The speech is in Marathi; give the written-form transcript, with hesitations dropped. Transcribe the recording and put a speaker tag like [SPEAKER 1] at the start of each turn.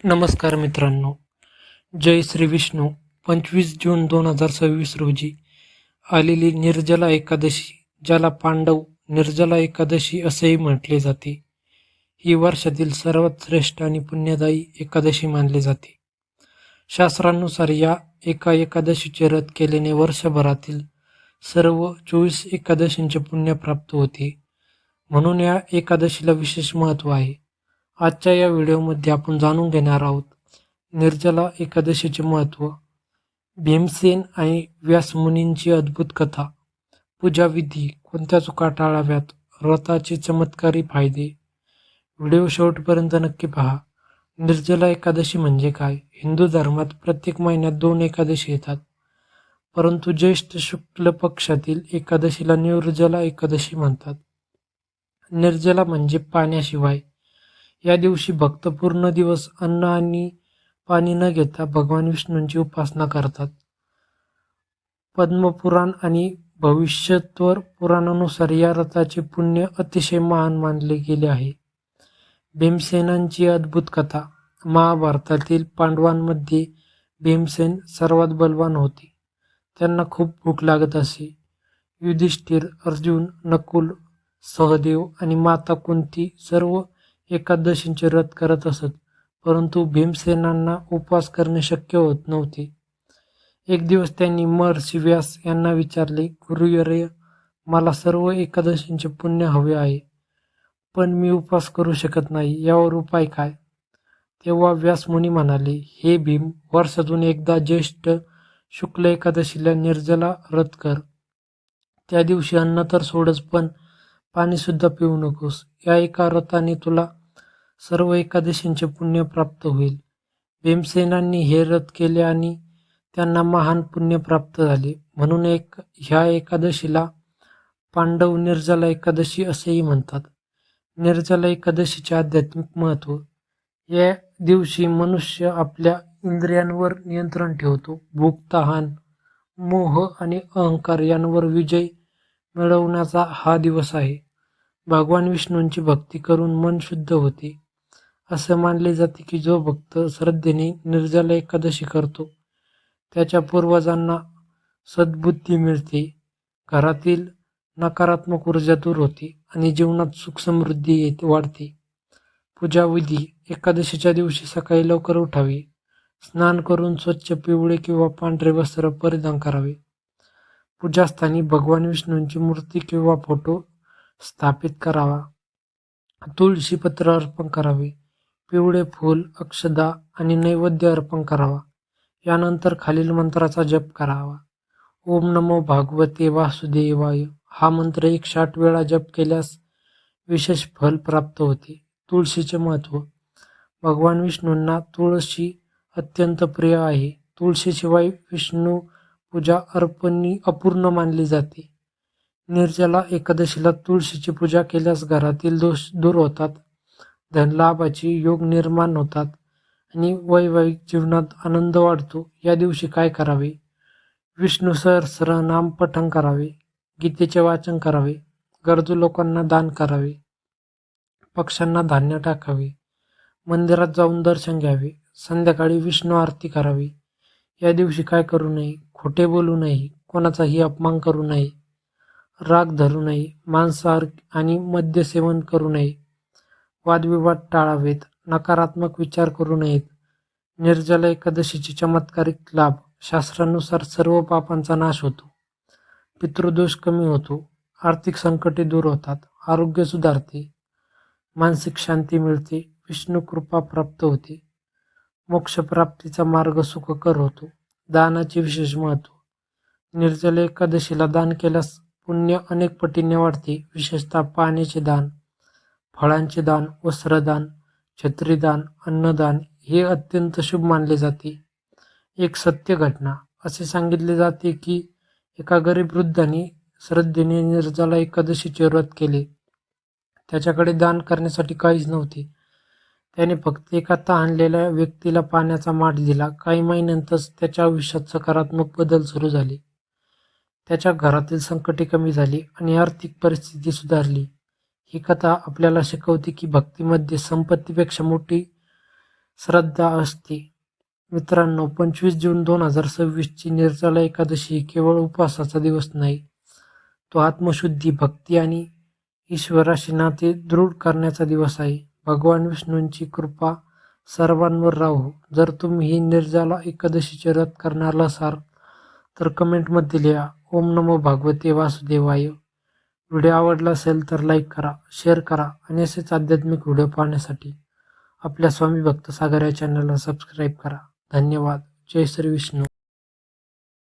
[SPEAKER 1] नमस्कार मित्रांनो, जय श्री विष्णू. 25 जून 2026 रोजी आलेली निर्जला एकादशी, ज्याला पांडव निर्जला एकादशी असेही म्हटले जाते, ही वर्षातील सर्वात श्रेष्ठ आणि पुण्यदायी एकादशी मानली जाते. शास्त्रानुसार या एका एकादशीचे व्रत केल्याने वर्षभरातील सर्व 24 एकादशींचे पुण्य प्राप्त होते. म्हणून या एकादशीला विशेष महत्त्व आहे. आजच्या या व्हिडिओमध्ये आपण जाणून घेणार आहोत निर्जला एकादशीचे महत्त्व, भीमसेन आणि व्यासमुनींची अद्भुत कथा, पूजाविधी, कोणत्या चुका टाळाव्यात, व्रताचे चमत्कारी फायदे. व्हिडिओ शेवटपर्यंत नक्की पहा. निर्जला एकादशी म्हणजे काय? हिंदू धर्मात प्रत्येक महिन्यात 2 एकादशी येतात, परंतु ज्येष्ठ शुक्ल पक्षातील एकादशीला निर्जला एकादशी म्हणतात. निर्जला म्हणजे पाण्याशिवाय. या दिवशी भक्त पूर्ण दिवस अन्न आणि पाणी न घेता भगवान विष्णूंची उपासना करतात. पद्मपुराण आणि भविष्योत्तर पुराणानुसार या व्रताचे पुण्य अतिशय महान मानले गेले आहे. भीमसेनांची अद्भुत कथा. महाभारतातील पांडवांमध्ये भीमसेन सर्वात बलवान होते. त्यांना खूप भूक लागत असे. युधिष्ठिर, अर्जुन, नकुल, सहदेव आणि माता कुंती सर्व एकादशींचे व्रत करत असत, परंतु भीमसेनांना उपवास करणे शक्य होत नव्हते. एक दिवस त्यांनी महर्षी व्यास यांना विचारले, गुरुवर्य, मला सर्व एकादशींचे पुण्य हवे आहे, पण मी उपवास करू शकत नाही, यावर उपाय काय? तेव्हा व्यास मुनी म्हणाले, हे भीम, वर्षातून एकदा ज्येष्ठ शुक्ल एकादशीला निर्जला व्रत कर. त्या दिवशी अन्न तर सोडच, पण पाणी सुद्धा पिऊ नकोस. या एका व्रताने तुला सर्व एकादशींचे पुण्य प्राप्त होईल. भीमसेनांनी हे व्रत केले आणि त्यांना महान पुण्य प्राप्त झाले. म्हणून ह्या एकादशीला पांडव निर्जला एकादशी असेही म्हणतात. निर्जला एकादशीचे आध्यात्मिक महत्त्व. या दिवशी मनुष्य आपल्या इंद्रियांवर नियंत्रण ठेवतो. भूक, तहान, मोह आणि अहंकार यांवर विजय मिळवण्याचा हा दिवस आहे. भगवान विष्णूंची भक्ती करून मन शुद्ध होते. असे मानले जाते की जो भक्त श्रद्धेने निर्जला एकादशी करतो, त्याच्या पूर्वजांना सद्बुद्धी मिळते, घरातील नकारात्मक ऊर्जा दूर होते आणि जीवनात सुख समृद्धी वाढते. पूजाविधी. एकादशीच्या दिवशी सकाळी लवकर उठावे. स्नान करून स्वच्छ पिवळे किंवा पांढरे वस्त्र परिधान करावे. पूजास्थानी भगवान विष्णूंची मूर्ती किंवा फोटो स्थापित करावा. तुळशी पत्र अर्पण करावे. पिवळे फूल, अक्षदा आणि नैवेद्य अर्पण करावा. यानंतर खालील मंत्राचा जप करावा. ओम नमो भागवते वासुदेवाय. हा मंत्र 108 वेळा जप केल्यास विशेष फल प्राप्त होते. तुळशीचे महत्त्व. भगवान विष्णूंना तुळशी अत्यंत प्रिय आहे. तुळशीशिवाय विष्णू पूजा अपूर्ण मानली जाते. निर्जला एकादशीला तुळशीची पूजा केल्यास घरातील दोष दूर होतात, धनलाभाचे योग निर्माण होतात आणि वैवाहिक जीवनात आनंद वाढतो. या दिवशी काय करावे? विष्णू सहस्रनाम पठण करावे. गीतेचे वाचन करावे. गरजू लोकांना दान करावे. पक्ष्यांना धान्य टाकावे. मंदिरात जाऊन दर्शन घ्यावे. संध्याकाळी विष्णू आरती करावी. या दिवशी काय करू नये? खोटे बोलू नये. कोणाचाही अपमान करू नये. राग धरू नये. मांसाहार आणि मद्य सेवन करू नये. वादविवाद टाळावेत. नकारात्मक विचार करू नयेत. निर्जला एकादशीचे चमत्कारिक लाभ. शास्त्रानुसार सर्व पापांचा नाश होतो. पितृदोष कमी होतो. आर्थिक संकटे दूर होतात. आरोग्य सुधारते. मानसिक शांती मिळते. विष्णू कृपा प्राप्त होते. मोक्षप्राप्तीचा मार्ग सुखकर होतो. दानाचे विशेष महत्त्व. निर्जला एकादशीला दान केल्यास पुण्य अनेक पटीने वाढते. विशेषतः पाण्याचे दान, फळांचे दान, वस्त्रदान, छत्रीदान, अन्नदान हे अत्यंत शुभ मानले जाते. एक सत्य घटना. असे सांगितले जाते की एका गरीब वृद्धाने श्रद्धेने निर्जला एकादशीचे व्रत केले. त्याच्याकडे दान करण्यासाठी काहीच नव्हते. त्याने फक्त एका तहानलेल्या व्यक्तीला पाण्याचा माठ दिला. काही महिन्यांतच त्याच्या आयुष्यात सकारात्मक बदल सुरू झाले. त्याच्या घरातील संकटे कमी झाली आणि आर्थिक परिस्थिती सुधारली. ही कथा आपल्याला शिकवते की भक्तीमध्ये संपत्तीपेक्षा मोठी श्रद्धा असते. मित्रांनो, 25 जून 2026 ची निर्जला एकादशी ही केवळ उपवासाचा दिवस नाही, तो आत्मशुद्धी, भक्ती आणि ईश्वराशी नाते दृढ करण्याचा दिवस आहे. भगवान विष्णूंची कृपा सर्वांवर राहो. जर तुम्ही ही निर्जला एकादशीचे व्रत करणार असाल तर कमेंटमध्ये लिहा ओम नमो भगवते वासुदेवाय. व्हिडिओ आवडला असेल तर लाईक करा, शेअर करा आणि असेच आध्यात्मिक व्हिडिओ पाहण्यासाठी आपल्या स्वामी भक्त सागर या चॅनलला सबस्क्राईब करा. धन्यवाद. जय श्री विष्णू.